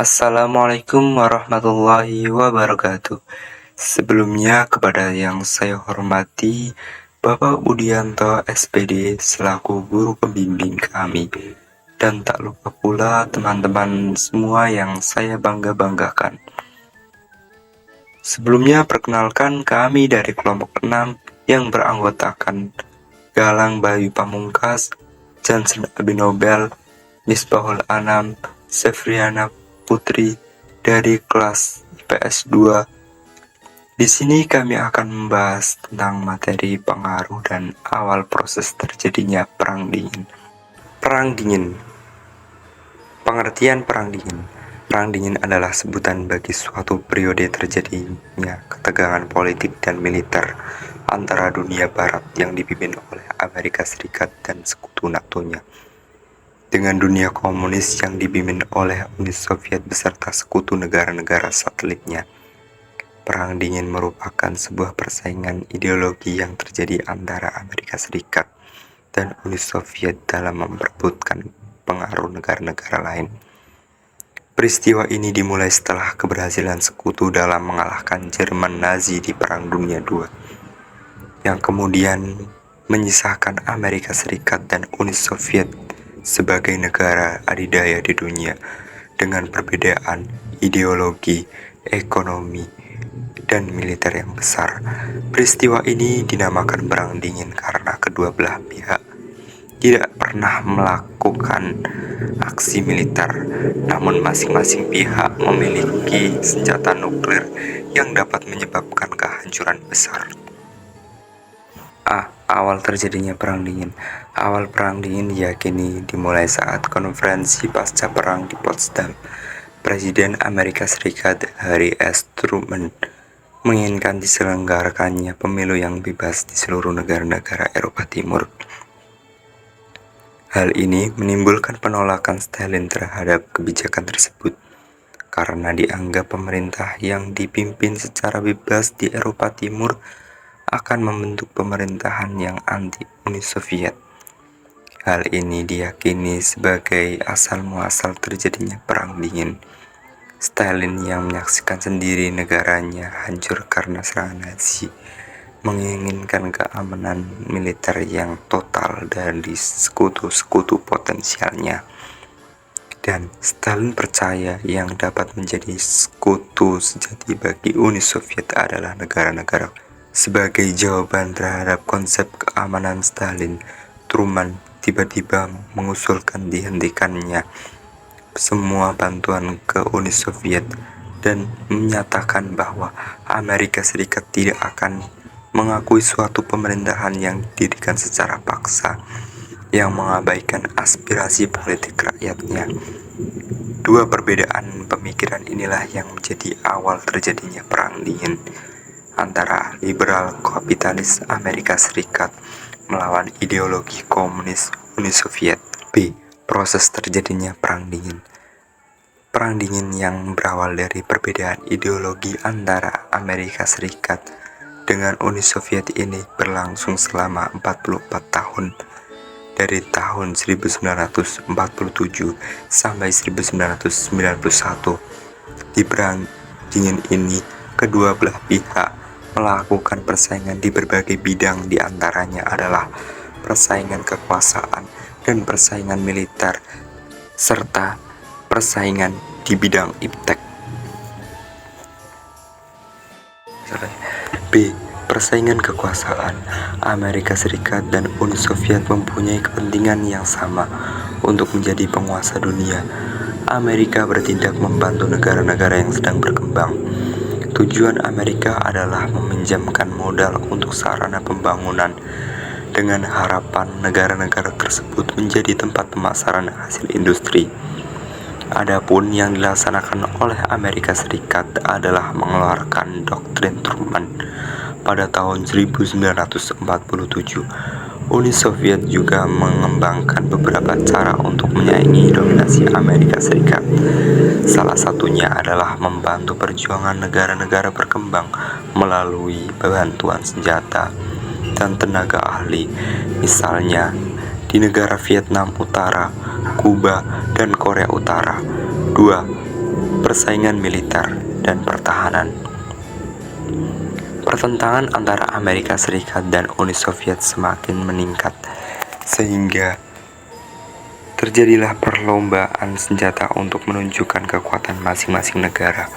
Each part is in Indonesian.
Assalamualaikum warahmatullahi wabarakatuh. Sebelumnya kepada yang saya hormati Bapak Budianto SPD selaku guru pembimbing kami, dan tak lupa pula teman-teman semua yang saya bangga-banggakan. Sebelumnya perkenalkan kami dari kelompok 6 yang beranggotakan Galang Bayu Pamungkas, Johnson Abinobel, Misbahul Anam, Sefriana Putri dari kelas IPS 2. Di sini kami akan membahas tentang materi pengaruh dan awal proses terjadinya Perang Dingin. Perang Dingin. Pengertian Perang Dingin. Perang Dingin adalah sebutan bagi suatu periode terjadinya ketegangan politik dan militer antara dunia barat yang dipimpin oleh Amerika Serikat dan sekutu NATO-nya dengan dunia komunis yang dipimpin oleh Uni Soviet beserta sekutu negara-negara satelitnya. Perang Dingin merupakan sebuah persaingan ideologi yang terjadi antara Amerika Serikat dan Uni Soviet dalam memperebutkan pengaruh negara-negara lain. Peristiwa ini dimulai setelah keberhasilan sekutu dalam mengalahkan Jerman Nazi di Perang Dunia II, yang kemudian menyisahkan Amerika Serikat dan Uni Soviet sebagai negara adidaya di dunia dengan perbedaan ideologi, ekonomi, dan militer yang besar. Peristiwa ini dinamakan Perang Dingin karena kedua belah pihak tidak pernah melakukan aksi militer, namun masing-masing pihak memiliki senjata nuklir yang dapat menyebabkan kehancuran besar. Awal terjadinya Perang Dingin. Awal Perang Dingin diyakini dimulai saat konferensi pasca perang di Potsdam. Presiden Amerika Serikat Harry S. Truman menginginkan diselenggarakannya pemilu yang bebas di seluruh negara-negara Eropa Timur. Hal ini menimbulkan penolakan Stalin terhadap kebijakan tersebut karena dianggap pemerintah yang dipimpin secara bebas di Eropa Timur akan membentuk pemerintahan yang anti Uni Soviet. Hal ini diyakini sebagai asal-muasal terjadinya Perang Dingin. Stalin yang menyaksikan sendiri negaranya hancur karena serangan Nazi, menginginkan keamanan militer yang total dari sekutu-sekutu potensialnya. Dan Stalin percaya yang dapat menjadi sekutu sejati bagi Uni Soviet adalah negara-negara. Sebagai jawaban terhadap konsep keamanan Stalin, Truman tiba-tiba mengusulkan dihentikannya semua bantuan ke Uni Soviet dan menyatakan bahwa Amerika Serikat tidak akan mengakui suatu pemerintahan yang didirikan secara paksa yang mengabaikan aspirasi politik rakyatnya. Dua perbedaan pemikiran inilah yang menjadi awal terjadinya Perang Dingin antara liberal kapitalis Amerika Serikat melawan ideologi komunis Uni Soviet. B. Proses terjadinya Perang Dingin. Perang Dingin yang berawal dari perbedaan ideologi antara Amerika Serikat dengan Uni Soviet ini berlangsung selama 44 tahun, dari tahun 1947 sampai 1991. Di Perang Dingin ini, kedua belah pihak melakukan persaingan di berbagai bidang, di antaranya adalah persaingan kekuasaan dan persaingan militer, serta persaingan di bidang iptek. B. Persaingan kekuasaan. Amerika Serikat dan Uni Soviet mempunyai kepentingan yang sama untuk menjadi penguasa dunia. Amerika bertindak membantu negara-negara yang sedang berkembang. Tujuan Amerika adalah meminjamkan modal untuk sarana pembangunan dengan harapan negara-negara tersebut menjadi tempat pemasaran hasil industri. Adapun yang dilaksanakan oleh Amerika Serikat adalah mengeluarkan doktrin Truman pada tahun 1947. Uni Soviet juga mengembangkan beberapa cara untuk menyaingi dominasi Amerika Serikat. Salah satunya adalah membantu perjuangan negara-negara berkembang melalui bantuan senjata dan tenaga ahli, misalnya di negara Vietnam Utara, Kuba, dan Korea Utara. 2. persaingan militer dan pertahanan. Pertentangan antara Amerika Serikat dan Uni Soviet semakin meningkat, sehingga terjadilah perlombaan senjata untuk menunjukkan kekuatan masing-masing negara.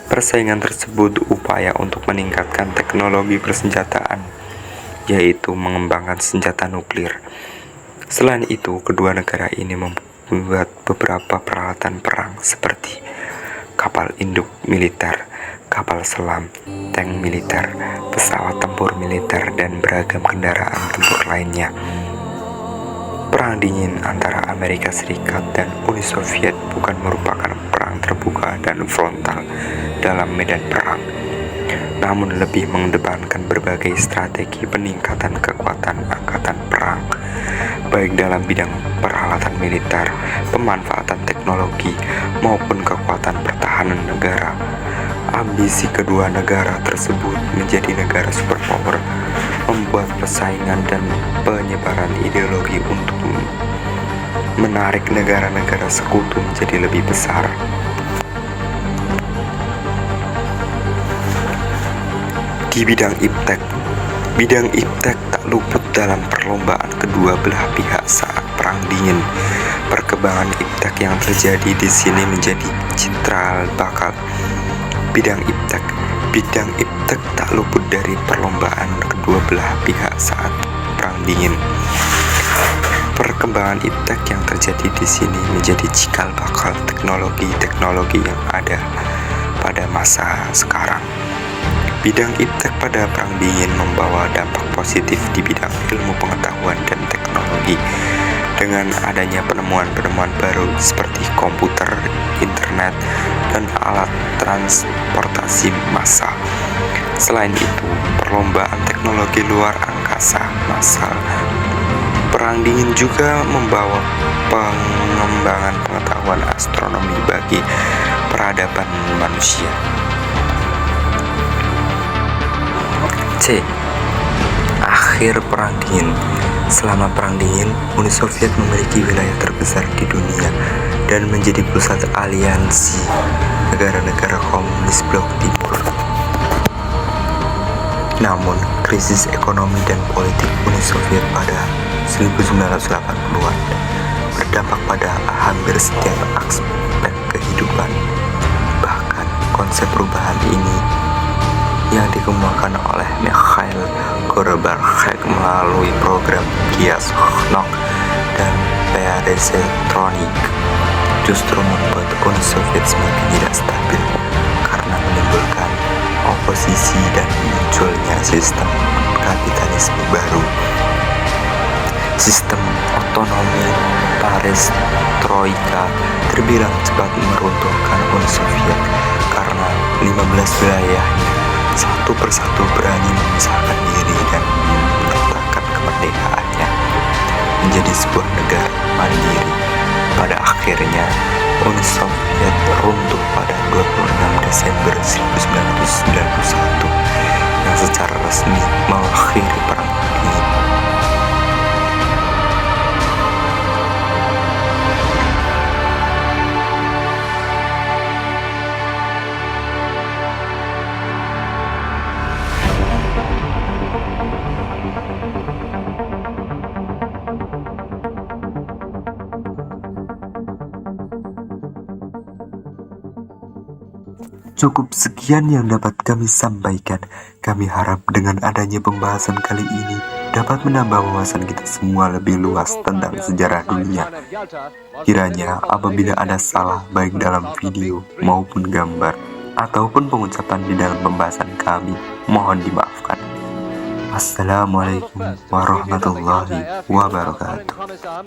Persaingan tersebut upaya untuk meningkatkan teknologi persenjataan, yaitu mengembangkan senjata nuklir. Selain itu, kedua negara ini membuat beberapa peralatan perang seperti kapal induk militer, kapal selam, tank militer, pesawat tempur militer, dan beragam kendaraan tempur lainnya. Perang dingin antara Amerika Serikat dan Uni Soviet bukan merupakan perang terbuka dan frontal dalam medan perang, namun lebih mengedepankan berbagai strategi peningkatan kekuatan angkatan perang, baik dalam bidang peralatan militer, pemanfaatan teknologi, maupun kekuatan pertahanan negara. Ambisi kedua negara tersebut menjadi negara superpower membuat persaingan dan penyebaran ideologi untuk menarik negara-negara sekutu menjadi lebih besar. Di bidang iptek tak luput dalam perlombaan kedua belah pihak saat Perang Dingin. Perkembangan iptek yang terjadi di sini menjadi citra bakal bidang iptek tak luput dari perlombaan kedua belah pihak saat Perang Dingin. Perkembangan iptek yang terjadi di sini menjadi cikal bakal teknologi yang ada pada masa sekarang. Bidang iptek pada Perang Dingin membawa dampak positif di bidang ilmu pengetahuan dan teknologi dengan adanya penemuan-penemuan baru seperti komputer, internet, dan alat transportasi massal. Selain itu, perlombaan teknologi luar angkasa massal Perang Dingin juga membawa pengembangan pengetahuan astronomi bagi peradaban manusia. C. Akhir Perang Dingin. Selama Perang Dingin, Uni Soviet memiliki wilayah terbesar di dunia dan menjadi pusat aliansi negara-negara komunis blok timur. Namun, krisis ekonomi dan politik Uni Soviet pada 1980-an berdampak pada hampir setiap aspek kehidupan. Bahkan, konsep perubahan ini yang dikembangkan oleh Mikhail Gorbachev melalui program Glasnost dan Perestroika justru membuat Uni Soviet semakin tidak stabil karena menimbulkan oposisi dan munculnya sistem kapitalisme baru. Sistem otonomi Perestroika terbilang cepat meruntuhkan Uni Soviet karena 15 wilayahnya satu persatu berani memisahkan diri dan menyatakan kemerdekaannya menjadi sebuah negara mandiri. Pada akhirnya, Uni Soviet runtuh pada 26 Desember 1991 yang secara resmi mengakhiri Perang Dingin. Cukup sekian yang dapat kami sampaikan. Kami harap dengan adanya pembahasan kali ini dapat menambah wawasan kita semua lebih luas tentang sejarah dunia. Kiranya apabila ada salah baik dalam video maupun gambar ataupun pengucapan di dalam pembahasan kami, mohon dimaafkan. Assalamualaikum warahmatullahi wabarakatuh.